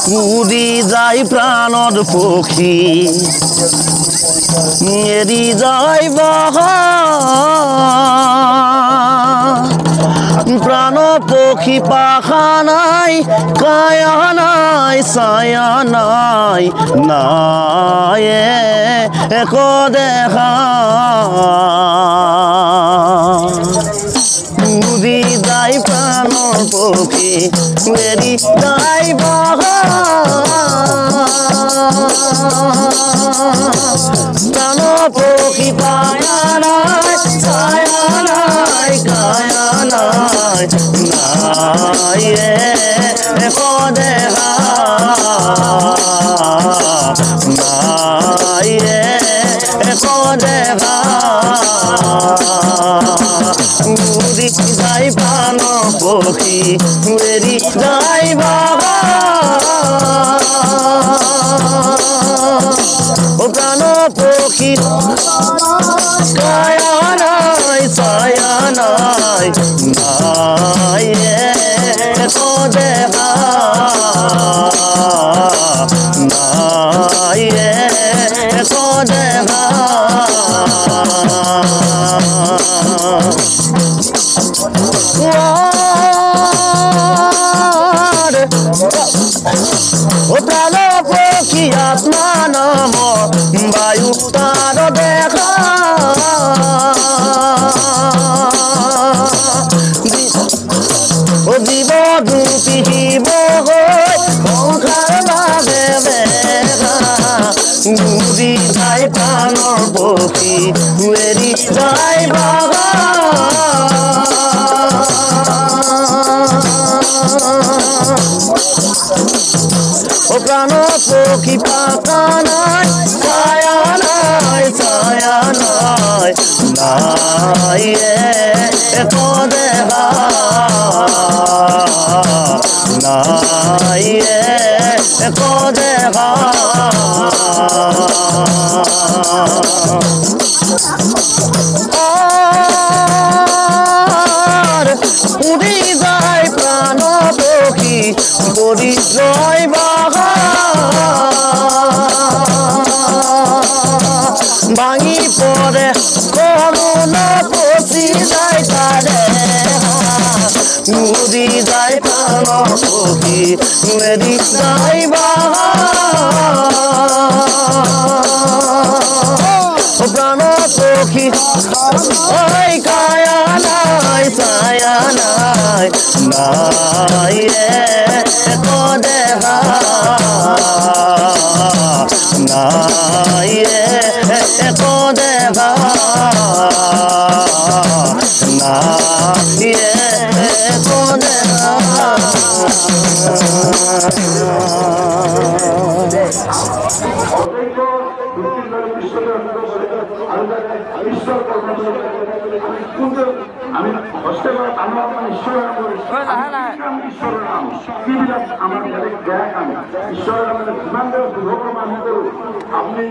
উৰি যায় প্ৰাণৰ পক্ষী এৰি যায় বাহা প্রাণ পক্ষী পাখা নাই কায়া নাই ছায়া নাই নাই এক দেখা উৰি যায় প্ৰাণৰ পক্ষী এৰি যায় বাহা প্রাণ পক্ষী পায়া নাই ছায়া নাই কায়া নাই নাই এক দেখা নাই এক দেখা উৰি যায় প্ৰাণ পক্ষী এৰি যায় বাবা ও প্রাণ পক্ষী কায়া নাই ছায়া নাই নাই এক দেখা নাই এক দেখা ও প্রাণ পক্ষী আত্মা নাম বায়ু তার দেখা ও জীব দুটি জীব সংসার লাগে বেগা উৰি যায় প্ৰাণৰ পক্ষী এৰি যায় বাবা ও প্রাণ পক্ষী পাকা নাই ছায়া নাই ছায়া নাই নাই এক দেখা নাই এক দেখা উৰি যায় প্ৰাণ পক্ষী পরিচয় বাহা ভাঙি পড়ে করুণা পচি যায় তারে উড়ি যায় প্রাণ পক্ষী মেরি যায় বাহা প্রাণ পক্ষী ওই কায়া নাই ছায়া নাই নাই এক দেখা নাই এক দেখা নাই এক দেখা আমি হস্তেবার আমার ঈশ্বরের ঈশ্বরের নাম কিবিলাক আমার জ্ঞান আমি ঈশ্বরের নামে যিমান দুৰ্ভৰ মানুহ কৰোঁ আপুনি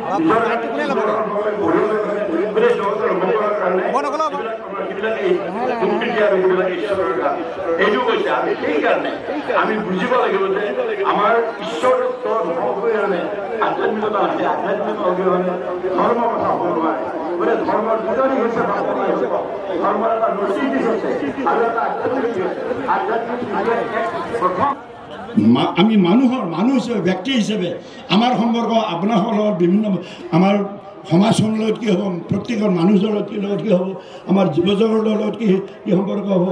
এইটো কৈছে আমি সেইকাৰণে আমি বুজিব লাগিব যে আমাৰ ঈশ্বৰত্ব অবিহনে আধ্যাত্মিকতা আছে আধ্যাত্মিকতা অবিহনে ধৰ্ম কথা হ'ব নোৱাৰে মানে ধৰ্মৰ ভিতৰি হৈছে ধৰ্মৰ এটা নৈতিক আছে আৰু এটা আধ্যাত্মিক আছে আধ্যাত্মিক প্ৰথম আমি মানুহ হিচাপে ব্যক্তি হিচাপে আমাৰ সম্পৰ্ক আপোনালোকৰ লগত বিভিন্ন আমাৰ সমাজখনৰ লগত কি হ'ব প্ৰত্যেকৰ মানুহৰ লগত কি হ'ব আমাৰ জীৱ জগতৰ লগত কি সম্পৰ্ক হ'ব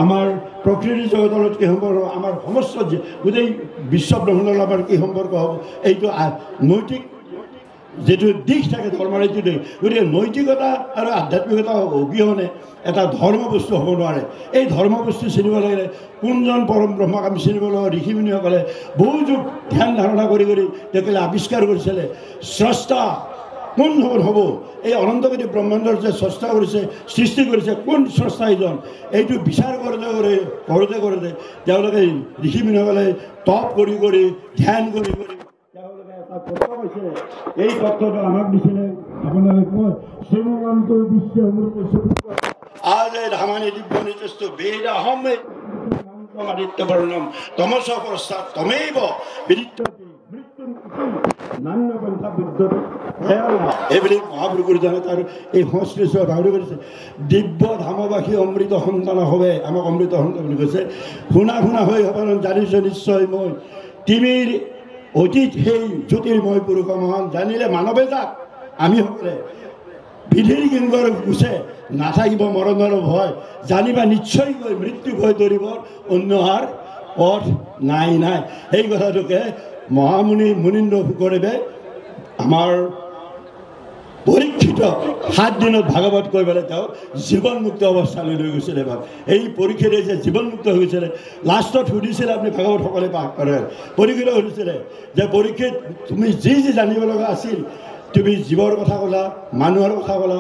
আমাৰ প্ৰকৃতি জগতৰ লগত কি সম্পৰ্ক আমাৰ সমস্ত গোটেই বিশ্ব ব্ৰহ্মাণ্ডৰ লগত কি সম্পৰ্ক হ'ব এইটো নৈতিক যেটো দিশ থাকে ধৰ্মৰ এইটো গতিকে নৈতিকতা আৰু আধ্যাত্মিকতা অবিহনে এটা ধৰ্ম বস্তু হ'ব নোৱাৰে এই ধৰ্ম বস্তু চিনিব লাগিলে কোনজন পৰম ব্ৰহ্মক আমি চিনিব লাগিব ঋষি মুনিসকলে বহু যুগ ধ্যান ধাৰণা কৰি তেওঁলোকে আৱিষ্কাৰ কৰিছিলে স্ৰষ্টা কোন হ'ব এই অনন্তকোটি ব্ৰহ্মাণ্ডৰ যে স্ৰষ্টা কৰিছে সৃষ্টি কৰিছে কোন স্ৰষ্টা এইজন এইটো বিচাৰ কৰোঁতে তেওঁলোকে ঋষি মুনিসকলে তপ কৰি ধ্যান কৰি তথ্য পাইছে এই তথ্যটো আমাক দিছিলে আপোনালোকে শ্ৰীমন্ত বিশ্ব আজ ধামানি দিব্য নিজস্ব বেদ আহমে আদিত্যবৰ্ণম তমস পশ্চাৎ তমেব বিদিত্যতি মৃত্যুৰ নান্য পন্থা বুদ্ধতে এইবুলি মহাপুৰুষ গুৰুজনে তাৰ এই সংশ্লিষ্ট ভাৱটো কৰিছে দিব্য ধামবাসী অমৃত সন্তান হবে আমাক অমৃত সন্তান বুলি কৈছে শুনা শুনা হৈ হ'ব জানিছোঁ নিশ্চয় মই তিমিৰ অতীত সেই জ্যোতিৰ্ময় পুৰুষ মহান জানিলে মানৱে যাক আমি সকলে বিধিৰ কিংকৰ গুচে নাথাকিব মৰণৰ ভয় জানিবা নিশ্চয়কৈ মৃত্যু ভয় ধৰিবৰ অন্য আৰ পথ নাই নাই সেই কথাটোকে মহামুনি মুনীন্দ্ৰ শুকৰদেৱে আমাৰ পৰীক্ষিত 7 দিনত ভাগৱত কৈ পেলাই তেওঁ জীৱনমুক্ত অৱস্থালৈ লৈ গৈছিলে এই পৰীক্ষিতে যে জীৱনমুক্ত হৈ গৈছিলে লাষ্টত সুধিছিলে আপুনি ভাগৱত সকলে পাঠ কৰে পৰীক্ষিত সুধিছিলে যে পৰীক্ষিত তুমি যি যি জানিব লগা আছিল তুমি জীৱৰ কথা ক'লা মানুহৰ কথা ক'লা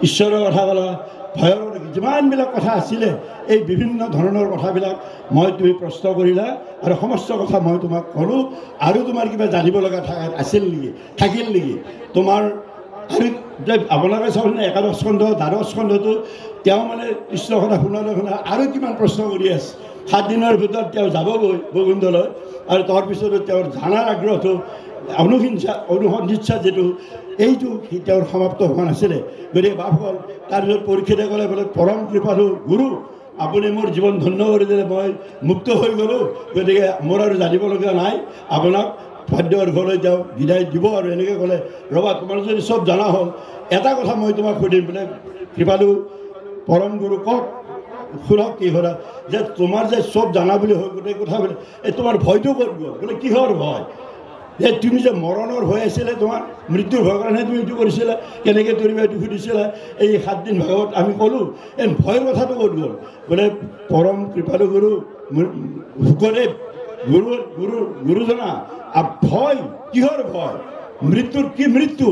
ঈশ্বৰৰ কথা ক'লা ভয়ৰ যিমানবিলাক কথা আছিলে এই বিভিন্ন ধৰণৰ কথাবিলাক মই তুমি প্ৰশ্ন কৰিলা আৰু সমস্ত কথা মই তোমাক ক'লোঁ আৰু তোমাৰ কিবা জানিব লগা আছিল নেকি থাকিল নেকি তোমাৰ আৰু আপোনালোকে চাবলৈ একাদশ স্কন্ধ দ্বাদশ স্কন্ধটো তেওঁ মানে কৃষ্ণৰ কথা শুনা আৰু কিমান প্ৰশ্ন কৰি আছে 7 দিনৰ ভিতৰত তেওঁ যাবগৈ বৈকুণ্ঠলৈ আৰু তাৰপিছতো তেওঁৰ জানাৰ আগ্ৰহটো অনুসন্ধিচ্ছা যিটো এইটো তেওঁৰ সমাপ্ত হোৱা নাছিলে গতিকে বাপসকল তাৰপিছত পৰীক্ষিতে ক'লে বোলে পৰম কৃপালু গুৰু আপুনি মোৰ জীৱন ধন্য কৰি দিলে মই মুক্ত হৈ গ'লোঁ গতিকে মোৰ আৰু জানিবলগীয়া নাই আপোনাক ভাদ্যৰ ঘৰলৈ যাওঁ বিদায় দিব আৰু এনেকৈ ক'লে ৰ'বা তোমাৰ যদি চব জনা হ'ল এটা কথা মই তোমাক সুধিম বোলে কৃপালু পৰম গুৰু কওক শুনক কি হ'ল যে তোমাৰ যে চব জানা বুলি হয় গোটেই কথা বোলে এই তোমাৰ ভয়টো ক'ত গ'ল বোলে কিহৰ ভয় যে তুমি যে মৰণৰ ভয় আছিলে তোমাৰ মৃত্যুৰ ভয় কাৰণে তুমি এইটো কৰিছিলা কেনেকৈ ধৰিবা এইটো সুধিছিলা এই 7 দিন ভাগৱত আমি ক'লোঁ এই ভয়ৰ কথাটো ক'ত গ'ল বোলে পৰম কৃপালু গুৰু শুকৰদেৱ গুৰুজনা ভয় কিহৰ ভয় মৃত্যুৰ কি মৃত্যু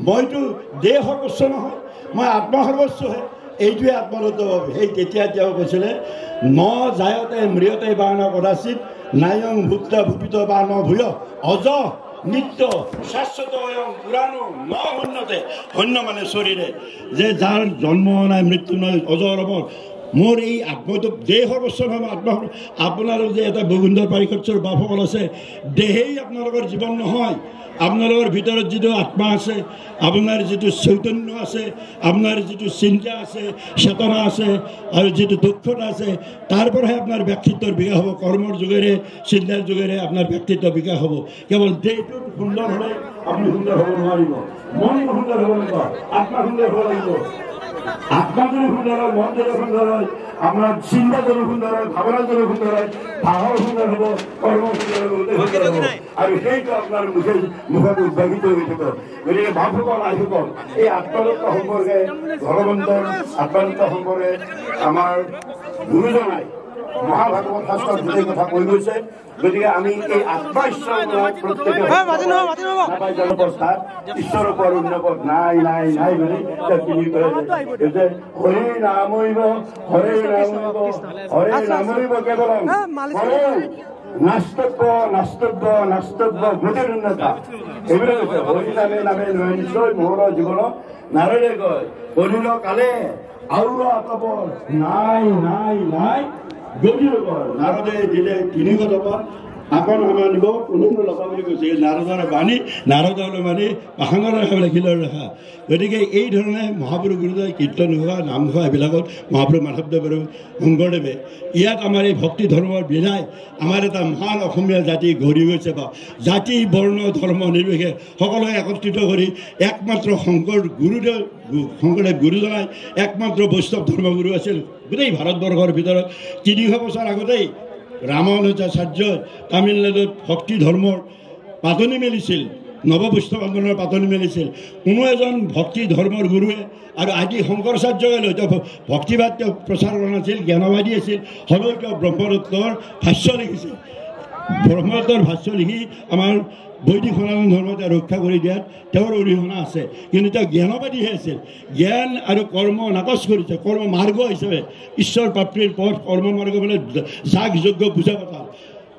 মইতো দেহ সৰ্বস্ব নহয় মই আত্মা সৰ্বস্বহে এইটোৱে আত্মৰত সেই তেতিয়া তেওঁ কৈছিলে ন জায়তে মৃয়তে বা ন কদাচিত নায়ং ভূত ভূপিত বা ন ভূয় অজ নিত্য শাশ্বত পুৰাণো ন শূন্যতে শূন্য মানে শৰীৰে যে যাৰ জন্ম নাই মৃত্যু নাই অজৰ অমৰ মোৰ এই আত্মটো দেহ সৰ্বস্ব নহয় আত্মা আপোনালোক যে এটা বৈকুণ্ঠৰ পাৰিষদৰ বাপসকল আছে দেহেই আপোনালোকৰ জীৱন নহয় আপোনালোকৰ ভিতৰত যিটো আত্মা আছে আপোনাৰ যিটো চৈতন্য আছে আপোনাৰ যিটো চিন্তা আছে চেতনা আছে আৰু যিটো দক্ষতা আছে তাৰ পৰাহে আপোনাৰ ব্যক্তিত্বৰ বিকাশ হ'ব কৰ্মৰ যোগেৰে চিন্তাৰ যোগেৰে আপোনাৰ ব্যক্তিত্ব বিকাশ হ'ব কেৱল দেহটো সুন্দৰ হ'লে আপুনি সুন্দৰ হ'ব নোৱাৰিব মন সুন্দৰ হ'ব লাগিব আত্মা সুন্দৰ হ'ব লাগিব আত্মা যদি সুন্দৰ হয় মন যদি সুন্দৰ হয় আপোনাৰ চিন্তা যদি সুন্দৰ হয় ভাৱনা যদি সুন্দৰ হয় ভাৱৰ সুন্দৰ হ'ব কৰ্ম সুন্দৰ হ'ব আৰু সেইটো আপোনাৰ মুখত উদ্ভাৱিত হৈ থাকিব গতিকে ভাৱসকল আশীসকল এই আত্মতত্ব সম্পৰ্কে ভগৱন্তৰ আত্মতত্ব সম্পৰ্কে আমাৰ গুৰুজনাই মহাভাগৱত শাস্ত্ৰত গোটেই কথা কৈ গৈছে গতিকে আমি এই আত্মা ঈশ্বৰৰ প্ৰত্যেকে জনপ্ৰস্থাত ঈশ্বৰৰ পৰা অন্য পথ নাই নাই নাই বুলি হৰে নামৈব হৰে নামৈব হৰে নামৈব কেৱলম হৰে নাস্তব্য নাস্তব্য নাস্তব্য গোটেই উন্নতা এইবিলাক কৈছে হৰি নামে নামে নহয় নিশ্চয় মোহৰ জীৱনত নাৰদে কয় হৰিল কালে আৰু আতপ নাই নাই নাই গভীৰ নাৰদে দিলে 300 টকা আপন মানিব কোনো লগা বুলি কৈছে নাৰদৰ বাণী নাৰদৰ বাণী পাহাঙৰ ৰেখা লিখিলৰ ৰেখা গতিকে এই ধৰণে মহাপুৰুষ গুৰুজনাই কীৰ্তন ঘোষা নাম ঘোষা এইবিলাকত মহাপুৰুষ মাধৱদেৱ আৰু শংকৰদেৱে ইয়াত আমাৰ এই ভক্তি ধৰ্মৰ বিনাই আমাৰ এটা মহান অসমীয়া জাতি গঢ়ি গৈছে বা জাতি বৰ্ণ ধৰ্ম নিৰ্বিশেষে সকলোকে একত্ৰিত কৰি একমাত্ৰ শংকৰদেৱ গুৰুজনাই একমাত্ৰ বৈষ্ণৱ ধৰ্মগুৰু আছিল গোটেই ভাৰতবৰ্ষৰ ভিতৰত 300 বছৰ আগতেই ৰামানুজাচাৰ্যই তামিলনাডুত ভক্তি ধৰ্মৰ পাতনি মেলিছিল নৱবৈষ্ণৱ আন্দোলনৰ পাতনি মেলিছিল কোনো এজন ভক্তি ধৰ্মৰ গুৰুৱে আৰু আজি শংকৰাচাৰ্যই লৈ তেওঁ ভক্তিবাদ তেওঁ প্ৰচাৰ কৰা নাছিল জ্ঞানবাদী আছিল হ'লেও তেওঁ ব্ৰহ্মদত্তৰ ভাষ্য লিখিছিল ব্ৰহ্মদত্তৰ ভাষ্য লিখি আমাৰ বৈদিক সনাতন ধৰ্ম তেওঁ ৰক্ষা কৰি দিয়াত তেওঁৰ অৰিহণা আছে কিন্তু তেওঁ জ্ঞানবাদীহে আছিল জ্ঞান আৰু কৰ্ম নাকচ কৰিছে কৰ্ম মাৰ্গ হিচাপে ঈশ্বৰ প্ৰাপ্তিৰ পথ কৰ্ম মাৰ্গ মানে যাগ যজ্ঞ পূজা পাতল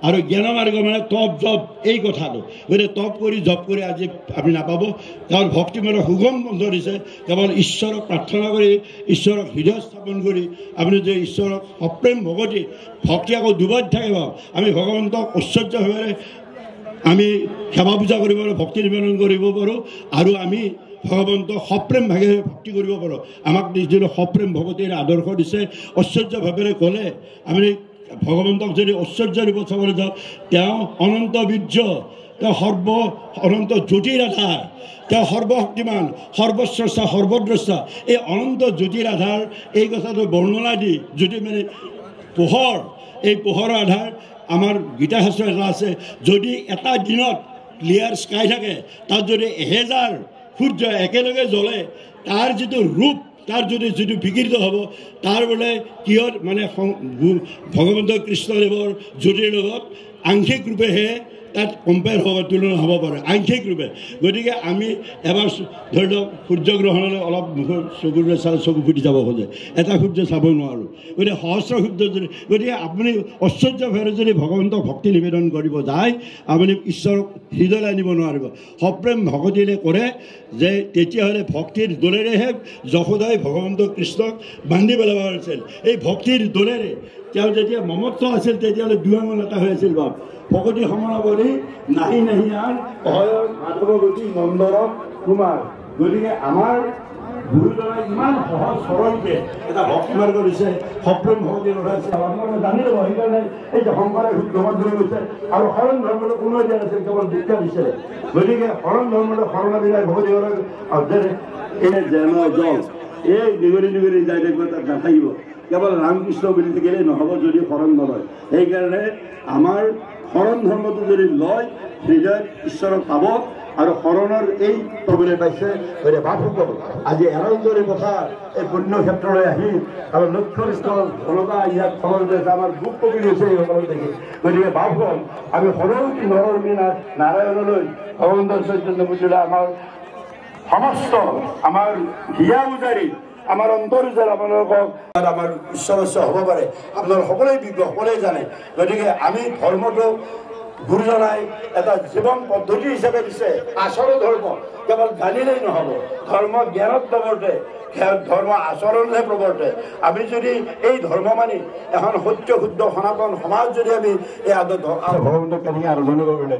আৰু জ্ঞান মাৰ্গ মানে তপ জপ এই কথাটো গতিকে তপ কৰি জপ কৰি আজি আপুনি নাপাব কাৰণ ভক্তি মানে সুগম বন্ধ দিছে কেৱল ঈশ্বৰক প্ৰাৰ্থনা কৰি ঈশ্বৰক হৃদয় স্থাপন কৰি আপুনি যে ঈশ্বৰক সপ্ৰেম ভকতি ভক্তি আকৌ দুবধ থাকিব আমি ভগৱন্তক ঐশ্বৰ্যভাৱে আমি সেৱা পূজা কৰিব পাৰোঁ ভক্তি নিবেদন কৰিব পাৰোঁ আৰু আমি ভগৱন্তক সপ্ৰেম ভাগেৰে ভক্তি কৰিব পাৰোঁ আমাক যিটো সপ্ৰেম ভকতিৰ আদৰ্শ দিছে ঐশ্বৰ্যভাৱেৰে গ'লে আমি ভগৱন্তক যদি ঐশ্বৰ্য ৰূপত চাবলৈ যাওঁ তেওঁ অনন্ত বীৰ্য তেওঁ অনন্ত জ্যোতিৰ আধাৰ তেওঁ সৰ্বশক্তিমান সৰ্বশ্ৰেষ্ঠ সৰ্বদ্ৰষ্টা এই অনন্ত জ্যোতিৰ আধাৰ এই কথাটো বৰ্ণনা দি যদি মানে পোহৰ এই পোহৰৰ আধাৰ আমাৰ গীতা শাস্ত্ৰ এটা আছে যদি এটা দিনত ক্লিয়াৰ স্কাই থাকে তাত যদি 1000 সূৰ্য একেলগে জ্বলে তাৰ যিটো ৰূপ তাৰ যিটো বিকৃত হ'ব তাৰ বোলে কিহৰ মানে ভগৱন্ত কৃষ্ণদেৱৰ জ্যোতিৰ লগত আংশিক ৰূপেহে তাত কম্পেয়াৰ হ'ব তুলনা হ'ব পাৰে আংশিক ৰূপে গতিকে আমি এবাৰ ধৰি লওক সূৰ্যগ্ৰহণলৈ অলপ মুখৰ চকুৰে চালে চকু ফুটি যাব খোজে এটা সূৰ্য চাব নোৱাৰোঁ গতিকে সহস্ৰ সূৰ্য যদি গতিকে আপুনি ঐশ্বৰ্যভাৱে যদি ভগৱন্তক ভক্তি নিবেদন কৰিব যায় আপুনি ঈশ্বৰক হৃদয়লৈ আনিব নোৱাৰিব সপ্ৰেম ভকতিৰে কৰে যে তেতিয়াহ'লে ভক্তিৰ দোলেৰেহে যশোদাই ভগৱন্ত কৃষ্ণক বান্ধি পেলাব পাৰিছিল এই ভক্তিৰ দোলেৰে তেওঁ যেতিয়া মমত্ব আছিল তেতিয়াহ'লে দুৱাঙৰ এটা হৈ আছিল বাপ ভকতি সমানৱৰী নাহি নাহি আন অহয়ৰ মাধৱগতি নন্দৰক কুমাৰ গতিকে আমাৰ গুৰুজনাই ইমান সহজ সৰলকৈ এটা ভক্তি মাৰ্গ দিছে সপ্ৰেম ভকতি লগাইছে আপোনালোকে জানি ল'ব সেইকাৰণে এই যে শংকৰে শুদ্ধমত ধৰি গৈছে আৰু শৰণ ধৰ্মটো কোনো দিয়া নাছিল কেৱল দীক্ষা দিছে গতিকে শৰণ ধৰ্মটো শৰণাবিনাই ভকতি এই যেন জল এই নিগৰি নিগৰি যাই থাকিব তাত নাথাকিব কেৱল ৰামকৃষ্ণ বুলি থাকিলেই নহ'ব যদি শৰণ নলয় সেইকাৰণে আমাৰ শৰণ ধৰ্মটো যদি লয় হৃদয়ত ঈশ্বৰক পাব আৰু শৰণৰ এই প্ৰবলে পাইছে গতিকে বাপসকল আজি এৰালদৰে কথা এই পুণ্য ক্ষেত্ৰলৈ আহি আৰু লক্ষ্যস্থল জনতা ইয়াত খবৰ দিছে আমাৰ দুখ কবি গৈছে এইসকলক দেখি গতিকে বাপসকল আমি সৰলটি নৰৰ মীনা নাৰায়ণলৈ ভগৱন্ত চৈতন্য পুজা আমাৰ সমস্ত আমাৰ হিয়া উজাৰি আমাৰ অন্তৰ যে আপোনালোকক আমাৰ ঈশ্বৰস্য হ'ব পাৰে আপোনালোক সকলোৱে বিজ্ঞ সকলোৱে জানে গতিকে আমি ধৰ্মটো গুৰুজনাই এটা জীৱন পদ্ধতি হিচাপে দিছে আচৰণ ধৰ্ম কেৱল জানিলেই নহ'ব ধৰ্ম জ্ঞানত প্ৰৱৰ্তে ধৰ্ম আচৰণহে প্ৰৱৰ্তে আমি যদি এই ধৰ্ম মানি এখন সত্য শুদ্ধ সনাতন সমাজ যদি আমি এই ভগৱন্তক কেনেকৈ আৰাধনা কৰিলে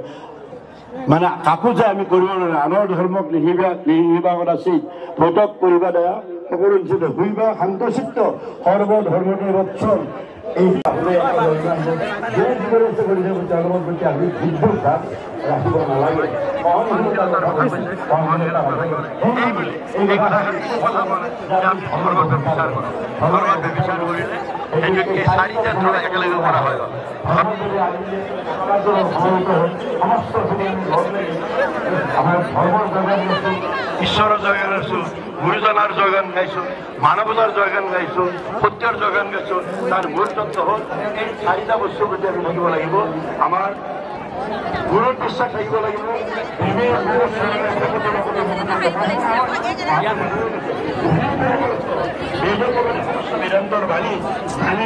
মানে কাকো যে আমি কৰিব নোৱাৰো আনৰ ধৰ্মক নিহিবা কৰা চিত ভোটক কৰিবা দয়া সকলো নিচিত শুইবা শান্তচিত্ত সৰ্বধৰ্মতে বৎসল এই আমি বিদ্ৰোহ ৰাখিব নালাগে ঈশ্বৰৰ জয়গান গাইছোঁ গুৰুজনাৰ জয়গান গাইছোঁ মানৱতাৰ জয়গান গাইছোঁ সত্যৰ জয়গান গাইছোঁ তাৰ মূল তত্ত্ব হ'ল এই 4টা বস্তুৰ প্ৰতি আমি থাকিব লাগিব আমাৰ গুৰুৰ বিশ্বাস থাকিব লাগিব বেদান্তৰ বাণী ভাঙি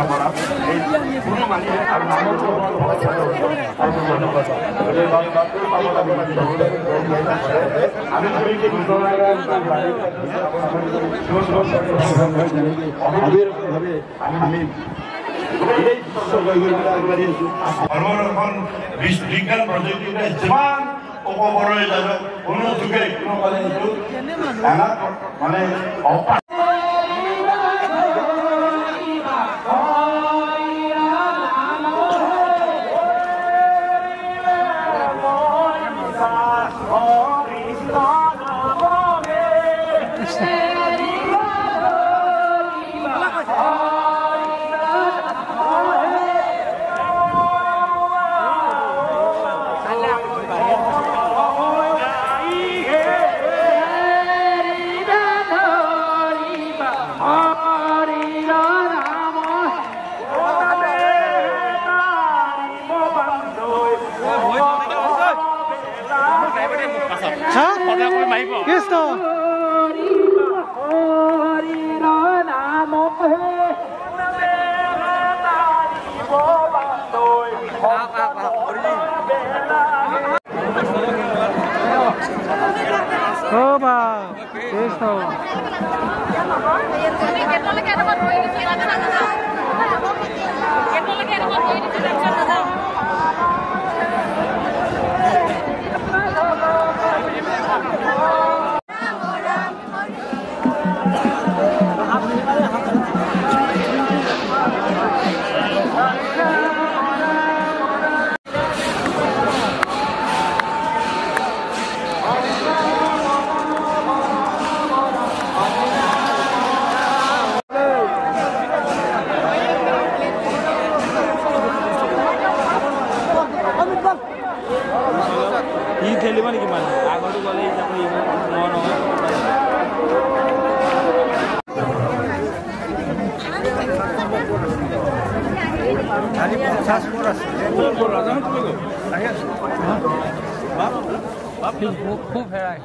নকৰা গুৰু মানি আৰু আমি বিজ্ঞান প্ৰযুক্তিবিদ্যা যিমান উপকৰণে জানো কোনো যুগে কোনো কালে মানে খেলিব নেকি মানে আগতো গ'লে যাব খুব হেৰাই